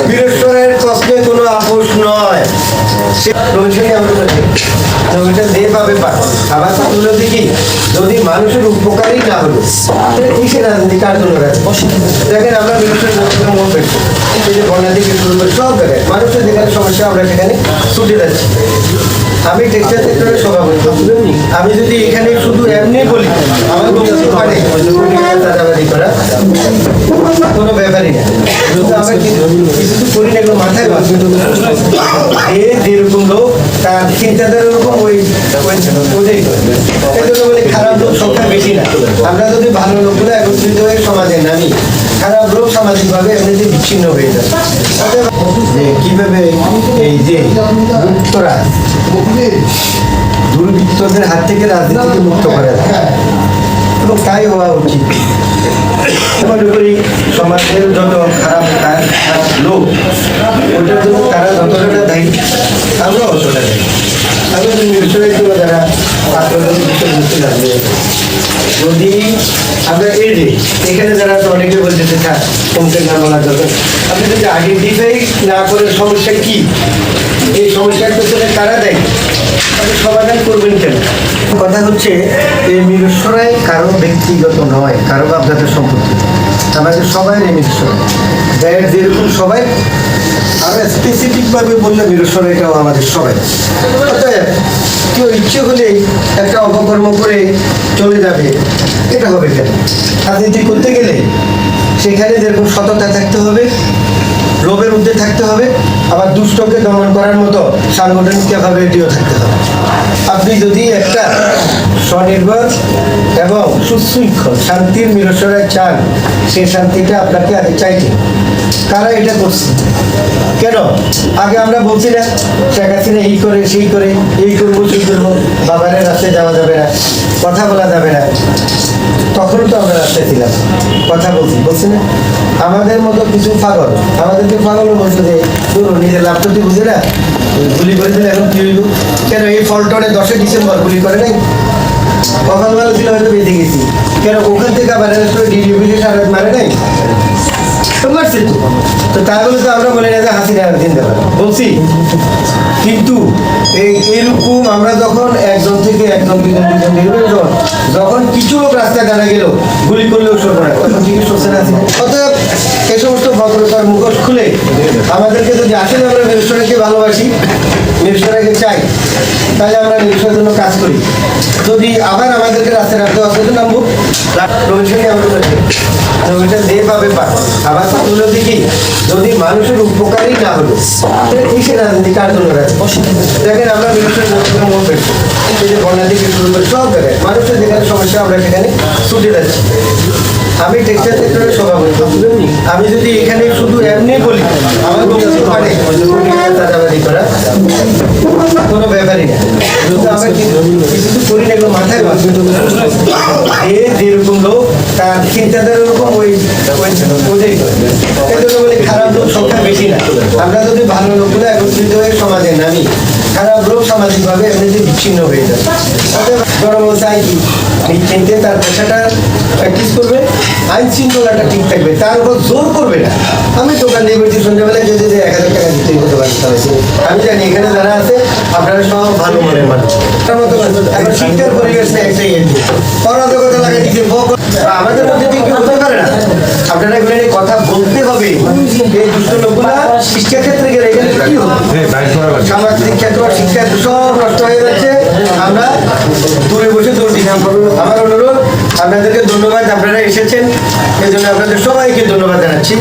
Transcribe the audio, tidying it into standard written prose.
বীরেশ্বরের প্রশ্নে কোনো আপোষ নয়। আবার হলো দেখি যদি মানুষের উপকারই না হলো কিসের রাজনীতি কার জন্য দেখেন আমরা বীরেশ্বরের মন পেয়েছি এই যে বন্যা থেকে শুরু করে সব জায়গায় মানুষের যেখানে সমস্যা আমরা সেখানে ছুটে যাচ্ছি। আমি টেক্সটাইল সেক্টরের সভাপতি, আমি যদি এখানে শুধু এমনি বলি আমার চাঁদাবাদি করা কোনো ব্যাপারই না, কিন্তু আমরা কিছু করি না, এগুলো মাথায় বাঁধ যেরকম লোক তার চিন্তাধারার উপর ওই ওদের বলে খারাপ লোক সংখ্যা বেশি না। আমরা যদি ভালো লোকগুলো একত্রিত হয়ে সমাজে নামি খারাপ লোক সামাজিকভাবে এমনিতে বিচ্ছিন্ন হয়ে যায়। যে কিভাবে এই যে মুক্তরা দুর্বৃত্তদের হাত থেকে রাজনীতিকে মুক্ত করা যায় এবং তাই হওয়া উচিত। মনে করি সমাজের যত খারাপ লোক ওটার জন্য তারা যতটা দায়ী আমরা অতটা দায়ী। আমি যারা যদি আমরা এই যে এখানে যারা অনেকে বলতেছে থাক কমতে না বলার দরকার, আপনি যদি আইডেন্টিফাই না করে সমস্যা কি এই সমস্যার পেছনে কারা দেয় আপনি সমাধান করবেন কেন? কথা হচ্ছে এই মিরসরাই কারো ব্যক্তিগত নয়, কারো বাপদাদের সম্পত্তি, আমাদের সবাই এই মিরসরাই দেয় যেরকম সবাই। আরো স্পেসিফিকভাবে বললে মিরসরাইটাও আমাদের সবাই। অতএব কেউ ইচ্ছে হলেই একটা অপকর্ম করে চলে যাবে, এটা হবে কেন? রাজনীতি করতে গেলে সেখানে যেরকম সততা থাকতে হবে, লোভের মধ্যে থাকতে হবে, আবার দুষ্টকে দমন করার মতো সাংগঠনিকভাবে এটিও থাকতে হবে। আপনি যদি একটা স্বনির্ভর এবং সুশৃঙ্খল শান্তির মিরসরাই চান, সেই শান্তিটা আপনাকে আগে চাইতে। কারা এটা করছে কেন? আগে আমরা বলছি না শেখ হাসিনা এই করে সেই করে, এই করবো সেই করবো, বাবারের রাস্তায় যাওয়া যাবে না, কথা বলা যাবে না। তখনও তো আমরা রাস্তায় ছিলাম, কথা বলছি না। আমাদের মতো কিছু পাগল, আমাদেরকে পাগলও বলছে যে ধরুন নিজের লাভটুকু বুঝে না গুলি করে দিলে এখন কি হইব? কেন এই ফলটনে 10 ডিসেম্বর গুলি করে নাই? কখন ভালো ছিল হয়তো বেঁধে গেছি, কেন ওখান থেকে আবার ডিডি অফিসে সারা মারে নাই? তো তাই বলে তো আমরা বলি না যে হাসিনা জিন্দাবাদ বলছি। কিন্তু এইরকম আমরা যখন একজন থেকে একজন যখন কিছু লোক রাস্তায় দাঁড়া গেল গুলি করলেও সরব না, তখন ঠিক সরছে না। অতএব এই সমস্ত ভদ্রতার মুখোশ খুলে আমাদেরকে যদি আসলে আমরা মিরসরাইকে ভালোবাসি, মিরসরাইকে চাই, তাহলে আমরা মিরসরাইয়ের জন্য কাজ করি। যদি আবার আমাদেরকে রাস্তায় রাখতে আসতে নামবো আমরা যে পাবে পা আবার হলো দেখি যদি মানুষের উপকারই না হলো কিসের রাজনীতি কার জন্য দেখেন আমরা মিরসরাইয়ের মন পেয়েছি এই যে বন্যা থেকে শুরু করে সব জায়গায় মানুষের যেখানে সমস্যা আমরা সেখানে ছুটে যাচ্ছি। আমি টেক্সটাইল সেক্টরের সভাপতি, আমি যদি এখানে শুধু এমনি বলি আমার চাঁদাবাদি করা কোনো ব্যাপারই না, কিন্তু আমরা কিছু করি না, এগুলো মাথায় বাঁধ যেরকম লোক তার চিন্তাধারার উপর ওই ওদের বলে খারাপ লোক সংখ্যা বেশি না। আমরা যদি ভালো লোকগুলো একত্রিত হয়ে সমাজে নামি খারাপ লোক সামাজিকভাবে এমনিতে বিচ্ছিন্ন হয়ে যায়। বড় চাই কি নিশ্চিন্তে তার পেশাটা প্র্যাকটিস করবে, আইন শৃঙ্খলাটা ঠিক থাকবে, তার উপর জোর করবে না। আমি দোকান দিয়ে বলছি সন্ধ্যাবেলায় যদি 1000 টাকা দিতেই হতে পারি, আমি জানি এখানে যারা আছে আপনারা সব ভালো মনের মানুষ। এখন শিক্ষার পরিবেশ নেই, একটাই অরাজকতা লাগাই দিচ্ছে আমাদের মধ্যে ঠিক হতে পারে না। আপনারা এগুলো কথা বলতে হবে। এই দুষ্ট লোকগুলা শিক্ষা ক্ষেত্রে গেলে এখানে কি হবে? সামাজিক ক্ষেত্র শিক্ষা সব নষ্ট হয়ে যাচ্ছে। আমরা দূরে বসে দৌড় দিলাম। আমার অনুরোধ আপনাদেরকে ধন্যবাদ, আপনারা এসেছেন, এই জন্য আপনাদের সবাইকে ধন্যবাদ জানাচ্ছি।